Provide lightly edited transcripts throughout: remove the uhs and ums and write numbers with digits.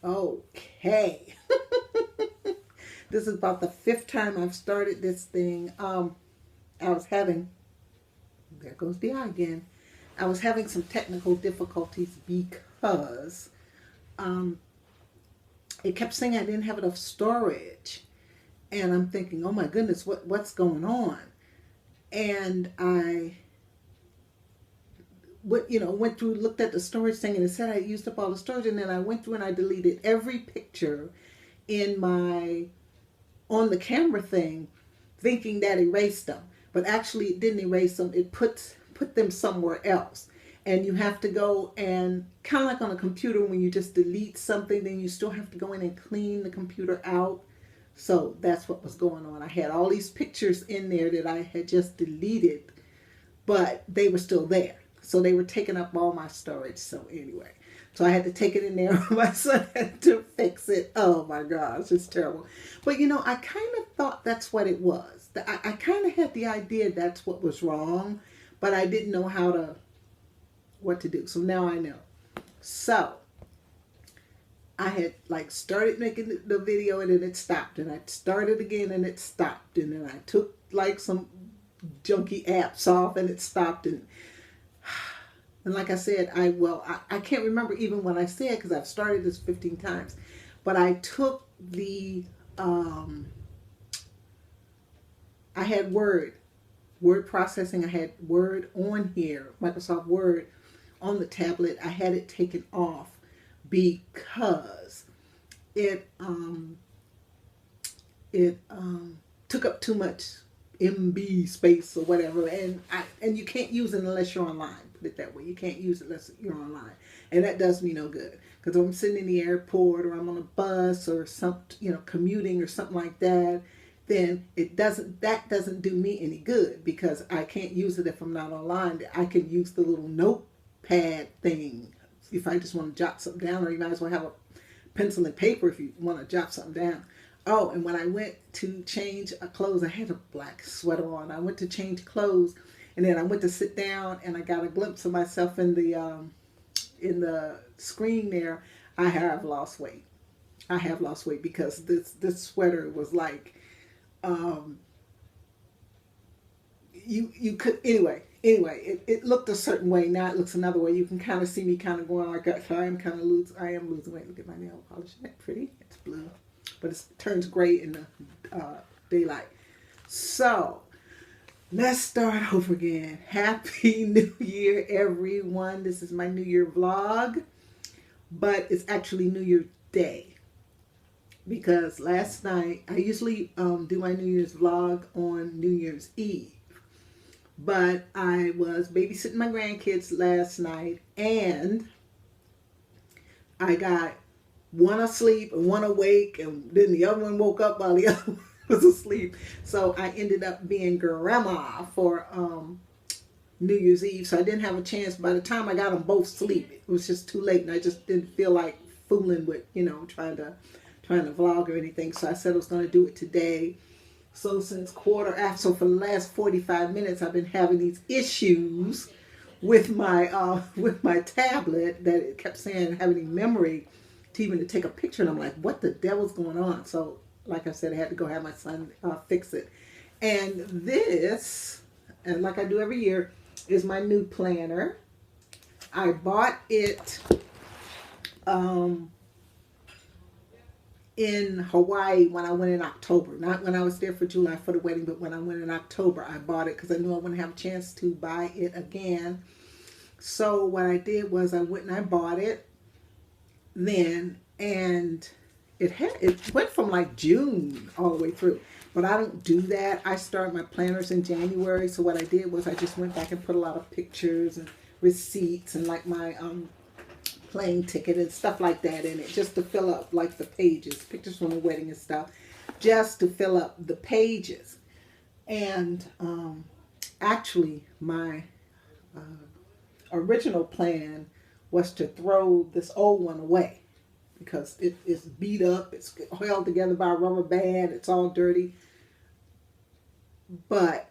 Okay. This is about the fifth time I've started this thing. I was having, there goes the eye again. I was having some technical difficulties because um, it kept saying I didn't have enough storage. And I'm thinking, oh my goodness, what's going on? And I went through, looked at the storage thing, and it said I used up all the storage. And then I went through and I deleted every picture in my on the camera thing, thinking that erased them, but actually it didn't erase them. It put them somewhere else. And you have to go and kind of like on a computer when you just delete something, then you still have to go in and clean the computer out. So that's what was going on. I had all these pictures in there that I had just deleted, but they were still there. So they were taking up all my storage. So anyway, so I had to take it in there. My son had to fix it. Oh my gosh, it's terrible. But I kind of thought that's what it was. I kind of had the idea that's what was wrong, but I didn't know what to do. So now I know. So I had like started making the video and then it stopped, and I started again and it stopped, and then I took like some junky apps off and it stopped, and like I said, I can't remember even what I said because I've started this 15 times, but I took the I had word processing. I had Word on here, Microsoft Word on the tablet. I had it taken off because it took up too much MB space or whatever, and you can't use it unless you're online. Put it that way. You can't use it unless you're online, and that does me no good. Because if I'm sitting in the airport or I'm on a bus or commuting or something like that, then that doesn't do me any good because I can't use it if I'm not online. I can use the little notepad thing if I just want to jot something down, or you might as well have a pencil and paper if you want to jot something down. Oh, and when I went to change clothes, I had a black sweater on. I went to change clothes, and then I went to sit down, and I got a glimpse of myself in the screen there. I have lost weight. I have lost weight because this sweater was like, you could it looked a certain way. Now it looks another way. You can kind of see me kind of going like I am kind of I am losing weight. Look at my nail polish. Isn't that pretty? It's blue, but it turns gray in the daylight. So let's start over again. Happy New Year, everyone. This is my New Year vlog, but it's actually New Year's Day because last night I usually do my New Year's vlog on New Year's Eve. But I was babysitting my grandkids last night, and I got one asleep and one awake, and then the other one woke up while the other one was asleep. So I ended up being grandma for New Year's Eve. So I didn't have a chance. By the time I got them both asleep, it was just too late, and I just didn't feel like fooling with trying to vlog or anything. So I said I was going to do it today. So since quarter after, so for the last 45 minutes, I've been having these issues with my tablet that it kept saying having any memory to take a picture, and I'm like, what the devil's going on? So like I said, I had to go have my son fix it. And this, and like I do every year, is my new planner. I bought it in Hawaii when I went in October. Not when I was there for July for the wedding, but when I went in October, I bought it because I knew I wouldn't have a chance to buy it again. So what I did was I went and I bought it then, and it went from like June all the way through. But I don't do that. I start my planners in January. So what I did was I just went back and put a lot of pictures and receipts and like my plane ticket and stuff like that in it, just to fill up like the pages, pictures from the wedding and stuff, just to fill up the pages. And actually my original plan was to throw this old one away because it's beat up, it's held together by a rubber band, it's all dirty. But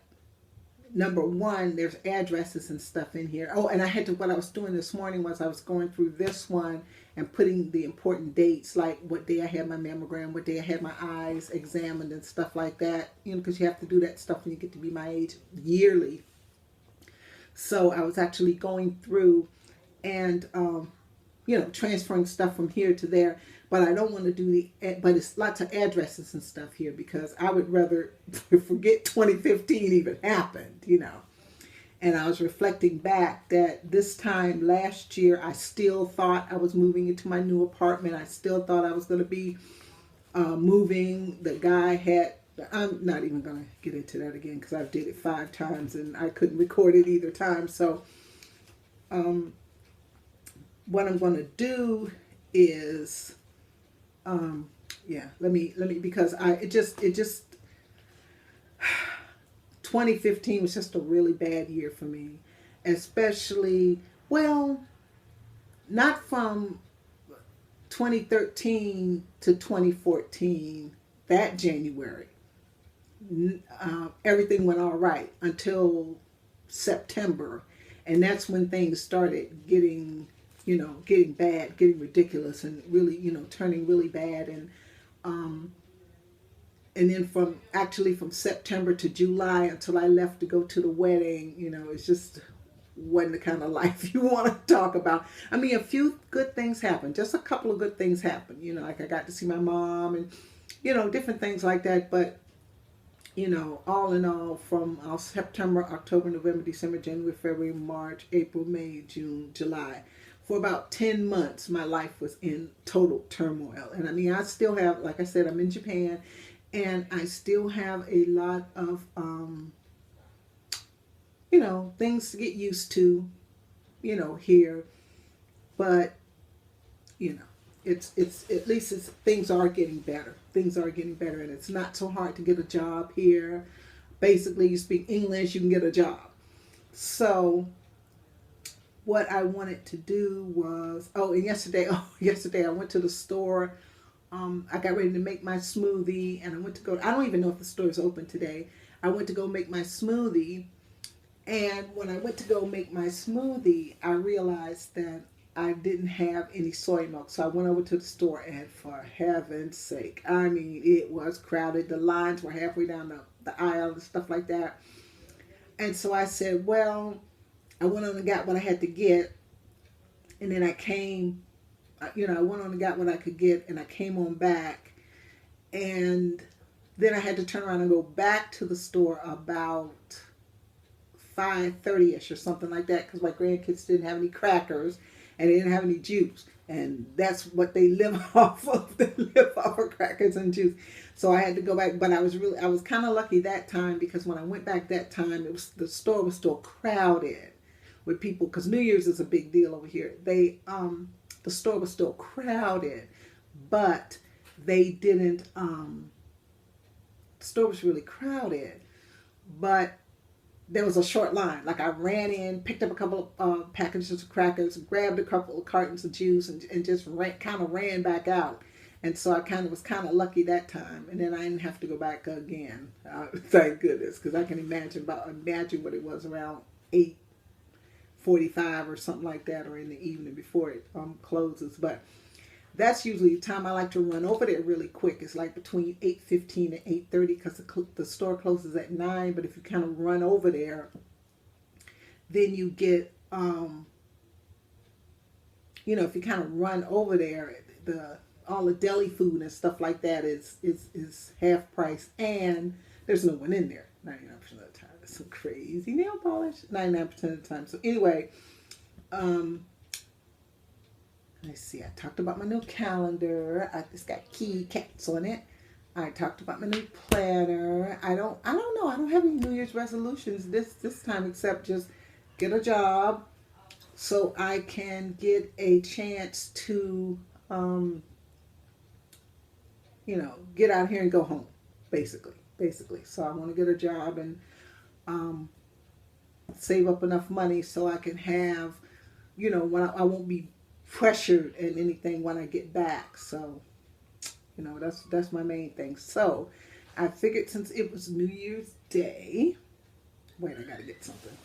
number one, there's addresses and stuff in here. Oh, and I had to, what I was doing this morning was I was going through this one and putting the important dates, like what day I had my mammogram, what day I had my eyes examined and stuff like that, you know, because you have to do that stuff when you get to be my age yearly. So I was actually going through and, you know, transferring stuff from here to there. But I don't want to do but it's lots of addresses and stuff here because I would rather forget 2015 even happened, you know. And I was reflecting back that this time last year, I still thought I was moving into my new apartment. I still thought I was going to be moving. The guy had, I'm not even going to get into that again because I've did it 5 times and I couldn't record it either time. So what I'm going to do is, yeah, let me, because it just 2015 was just a really bad year for me, especially, well, not from 2013 to 2014, that January. Everything went all right until September. And that's when things started getting, you know, getting bad, getting ridiculous, and really, you know, turning really bad. And then from September to July until I left to go to the wedding, you know, it's just wasn't the kind of life you want to talk about. I mean, a few good things happened, just a couple of good things happened, you know, like I got to see my mom and, you know, different things like that. But, you know, all in all, from September, October, November, December, January, February, March, April, May, June, July, for about 10 months, my life was in total turmoil. And I mean, I still have, like I said, I'm in Japan, and I still have a lot of, you know, things to get used to, you know, here. But, you know, it's at least things are getting better. Things are getting better, and it's not so hard to get a job here. Basically, you speak English, you can get a job. So what I wanted to do was, and yesterday I went to the store. I got ready to make my smoothie, and I went to go. I don't even know if the store is open today. I went to go make my smoothie, and when I went to go make my smoothie, I realized that I didn't have any soy milk. So I went over to the store, and for heaven's sake, I mean, it was crowded. The lines were halfway down the aisle and stuff like that. And so I said, well, I went on and got what I had to get, and then I came, you know, I went on and got what I could get, and I came on back, and then I had to turn around and go back to the store about 5:30ish or something like that, because my grandkids didn't have any crackers and they didn't have any juice, and that's what they live off of. They live off of crackers and juice. So I had to go back, but I was kind of lucky that time, because when I went back that time, the store was still crowded with people, because New Year's is a big deal over here. The store was still crowded, but they didn't. The store was really crowded, but there was a short line. Like I ran in, picked up a couple of packages of crackers, grabbed a couple of cartons of juice, and just kind of ran back out. And so I was kind of lucky that time. And then I didn't have to go back again. Thank goodness, because I can imagine what it was around 8:45 or something like that, or in the evening before it closes. But that's usually the time I like to run over there really quick. It's like between 8:15 and 8:30, because the store closes at 9. But if you kind of run over there, then you get, you know, if you kind of run over there, all the deli food and stuff like that is half price, and there's no one in there 99% of the time. It's some crazy nail polish 99% of the time. So anyway, let's see. I talked about my new calendar. It's got key cats on it. I talked about my new planner. I don't know. I don't have any New Year's resolutions this time, except just get a job so I can get a chance to, you know, get out here and go home. Basically. So I want to get a job and save up enough money so I can have, you know, when I won't be pressured in anything when I get back. So, you know, that's my main thing. So I figured, since it was New Year's Day, Wait, I gotta get something.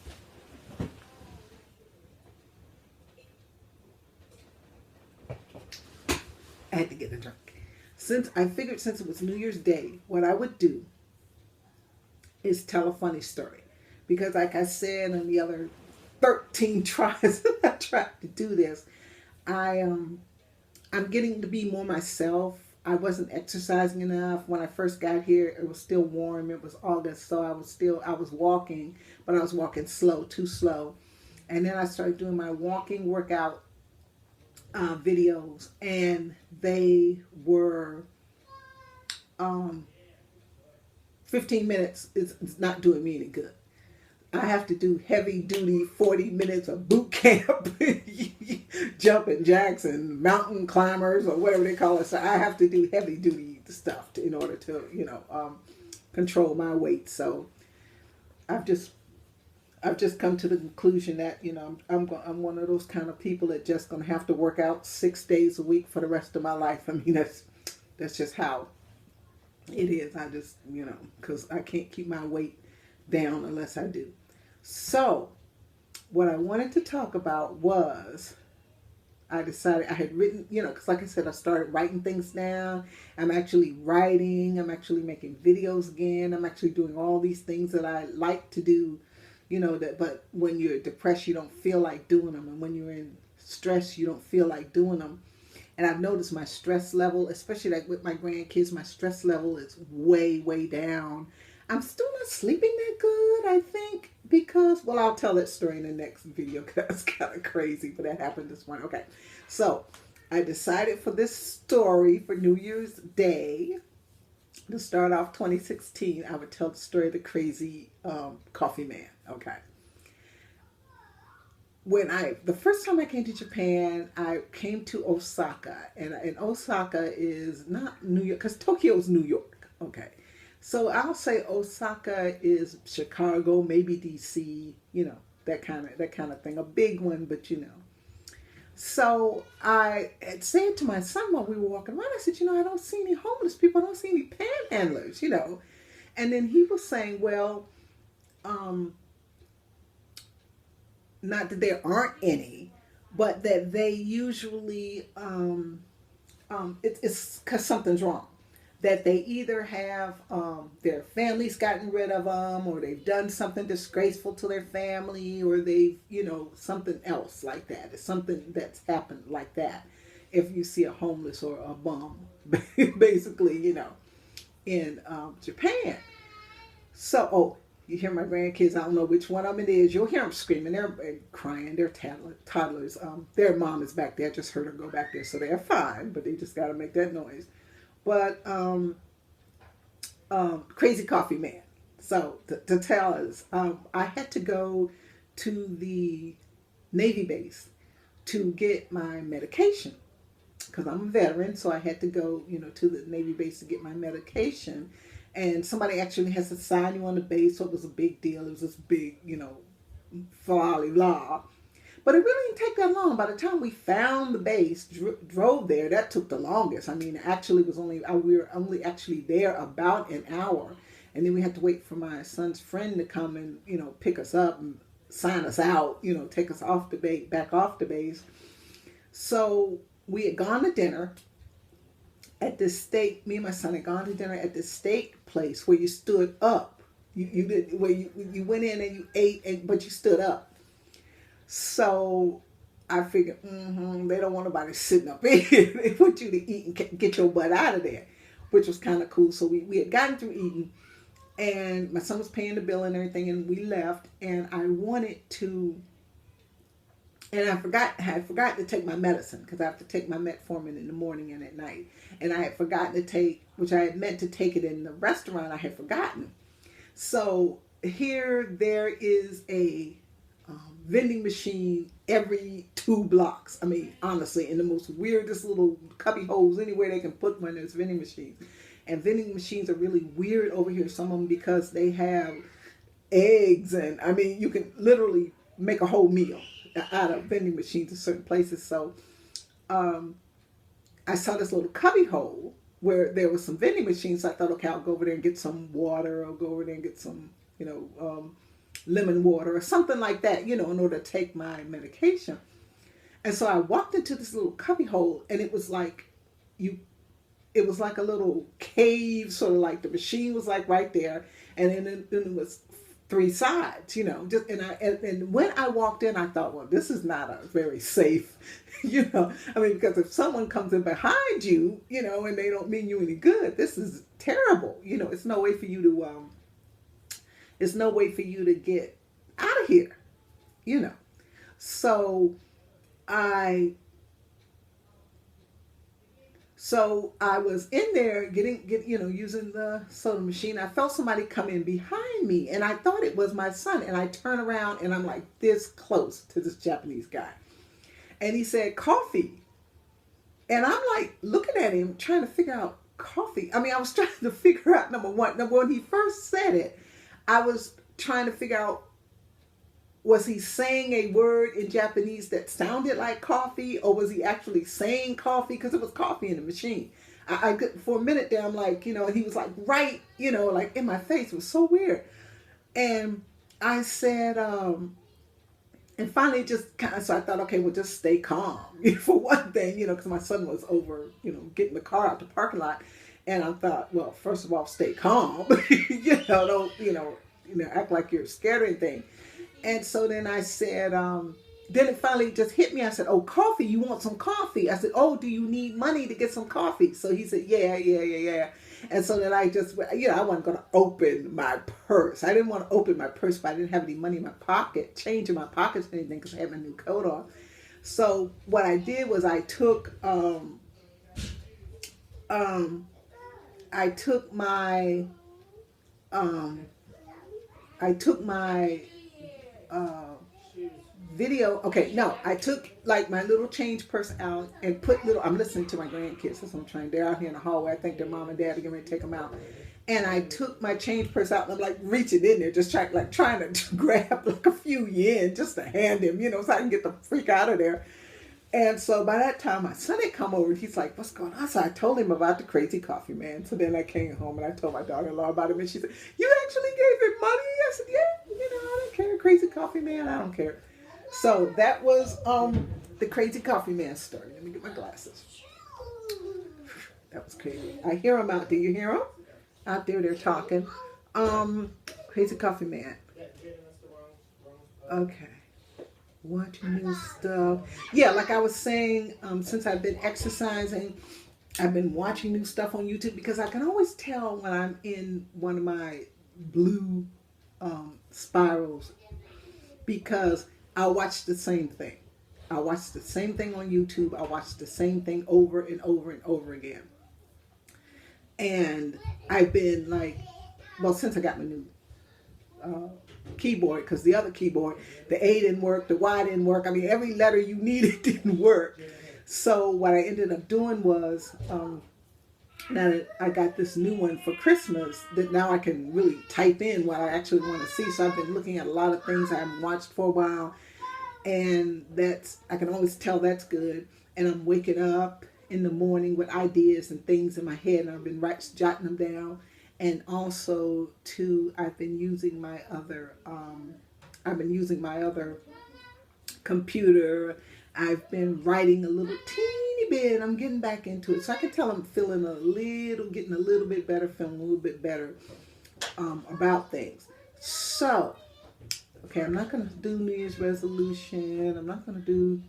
I had to get a drink. I figured since it was New Year's Day, what I would do is tell a funny story. Because like I said on the other 13 tries that I tried to do this, I I'm getting to be more myself. I wasn't exercising enough. When I first got here, it was still warm. It was August, so I was walking, but I was walking slow, too slow. And then I started doing my walking workout videos, and they were um, 15 minutes. It's not doing me any good. I have to do heavy duty 40 minutes of boot camp, jumping jacks and mountain climbers or whatever they call it. So I have to do heavy duty stuff in order to, control my weight. So I've just I've just come to the conclusion that I'm one of those kind of people that just gonna have to work out 6 days a week for the rest of my life. I mean that's just how it is. I just because I can't keep my weight down unless I do. So what I wanted to talk about was I decided I had written, because like I said, I started writing things down. I'm actually writing. I'm actually making videos again. I'm actually doing all these things that I like to do, but when you're depressed, you don't feel like doing them. And when you're in stress, you don't feel like doing them. And I've noticed my stress level, especially like with my grandkids, my stress level is way, way down. I'm still not sleeping that good, I think, because, well, I'll tell that story in the next video because that's kind of crazy, but that happened this morning. Okay, so I decided for this story for New Year's Day, to start off 2016, I would tell the story of the crazy coffee man. Okay. The first time I came to Japan, I came to Osaka, and Osaka is not New York, because Tokyo is New York. Okay. So I'll say Osaka is Chicago, maybe DC, that kind of thing. A big one, but So I had said to my son while we were walking around, I said, I don't see any homeless people. I don't see any panhandlers, And then he was saying, well, not that there aren't any, but that they usually, it's because something's wrong. That they either have their families gotten rid of them, or they've done something disgraceful to their family, or they've, something else like that. It's something that's happened like that. If you see a homeless or a bum, basically, in Japan. So, you hear my grandkids, I don't know which one of them it is. You'll hear them screaming. They're crying. They're toddlers. Their mom is back there. I just heard her go back there. So they're fine, but they just got to make that noise. But crazy coffee man. So to tell us, I had to go to the Navy base to get my medication because I'm a veteran. So I had to go, to the Navy base to get my medication. And somebody actually has to sign you on the base, so it was a big deal. It was this big, blah. But it really didn't take that long. By the time we found the base, drove there, that took the longest. I mean, actually, we were only actually there about an hour, and then we had to wait for my son's friend to come and pick us up and sign us out, take us off the base, back off the base. So we had gone to dinner at this steak. Me and my son had gone to dinner at this steak place where you stood up. You did where you went in and you ate, but you stood up. So I figured, they don't want nobody sitting up in here. They want you to eat and get your butt out of there, which was kind of cool. So we had gotten through eating, and my son was paying the bill and everything, and we left. And I wanted to, and I had forgotten to take my medicine because I have to take my metformin in the morning and at night. And I had forgotten to take, which I had meant to take it in the restaurant. I had forgotten. So there is a vending machine every 2 blocks. I mean, honestly, in the most weirdest little cubby holes anywhere they can put one, there's vending machines. And vending machines are really weird over here, some of them, because they have eggs, and I mean, you can literally make a whole meal out of vending machines in certain places. So I saw this little cubby hole where there was some vending machines. So I thought, okay, I'll go over there and get some water. I'll go over there and get some, lemon water or something like that, in order to take my medication. And so I walked into this little cubby hole, and it was like you it was like a little cave, sort of like the machine was like right there, and then it was three sides, just and when I walked in, I thought, well, this is not a very safe, I mean, because if someone comes in behind you, and they don't mean you any good, this is terrible. It's no way for you to get out of here, so I was in there using the soda machine. I felt somebody come in behind me, and I thought it was my son. And I turn around, and I'm like this close to this Japanese guy. And he said, "Coffee." And I'm like looking at him, trying to figure out coffee. I mean, I was trying to figure out, number one, when he first said it, I was trying to figure out, was he saying a word in Japanese that sounded like coffee, or was he actually saying coffee? Because it was coffee in the machine. I could, for a minute there, I'm like, he was like right, like in my face. It was so weird. And I said, and finally just kind of, so I thought, okay, well, just stay calm for one thing, because my son was over, getting the car out the parking lot. And I thought, well, first of all, stay calm, don't, act like you're scared or anything. And so then I said, then it finally just hit me. I said, "Oh, coffee, you want some coffee?" I said, "Oh, do you need money to get some coffee?" So he said, yeah. And so then I just, I wasn't going to open my purse. I didn't want to open my purse, but I didn't have any money in my pocket, change in my pockets or anything, because I had my new coat on. So what I did was I took my video. Okay, no, I took like my little change purse out and I'm listening to my grandkids. That's what I'm trying. They're out here in the hallway. I think their mom and dad are getting ready to take them out. And I took my change purse out, and I'm like reaching in there, just trying to grab like a few yen just to hand him, so I can get the freak out of there. And so by that time, my son had come over, and he's like, "What's going on?" So I told him about the crazy coffee man. So then I came home, and I told my daughter-in-law about him, and she said, "You actually gave him money?" I said, "Yeah, I don't care. Crazy coffee man, I don't care." So that was the crazy coffee man story. Let me get my glasses. That was crazy. I hear him out. Do you hear him? Out there, they're talking. Crazy coffee man. Okay. Watching new stuff. Yeah, like I was saying, since I've been exercising, I've been watching new stuff on YouTube, because I can always tell when I'm in one of my blue spirals, because I'll watch the same thing. I'll watch the same thing on YouTube. I'll watch the same thing over and over and over again. And I've been like, well, since I got my new keyboard, because the other keyboard, the A didn't work, the Y didn't work. I mean, every letter you needed didn't work. So what I ended up doing was, now that I got this new one for Christmas, that now I can really type in what I actually want to see. So I've been looking at a lot of things I haven't watched for a while, and I can always tell that's good. And I'm waking up in the morning with ideas and things in my head, and I've been jotting them down. And also, too, I've been using my other computer. I've been writing a little teeny bit. I'm getting back into it. So I can tell I'm getting a little bit better, feeling a little bit better about things. So, okay, I'm not going to do New Year's resolution. I'm not going to do,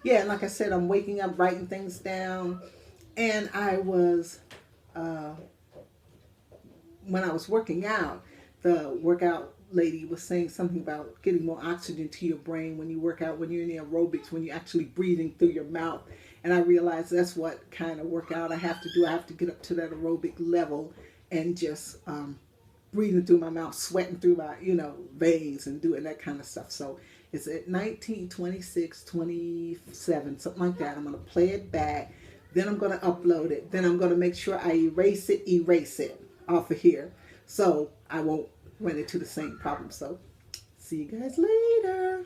like I said, I'm waking up, writing things down. And I was, when I was working out, the workout lady was saying something about getting more oxygen to your brain when you work out, when you're in the aerobics, when you're actually breathing through your mouth. And I realized that's what kind of workout I have to do. I have to get up to that aerobic level and just breathing through my mouth, sweating through my, veins, and doing that kind of stuff. So it's at 19, 26, 27, something like that. I'm going to play it back. Then I'm going to upload it. Then I'm going to make sure I erase it off of here, so I won't run into the same problem. So see you guys later.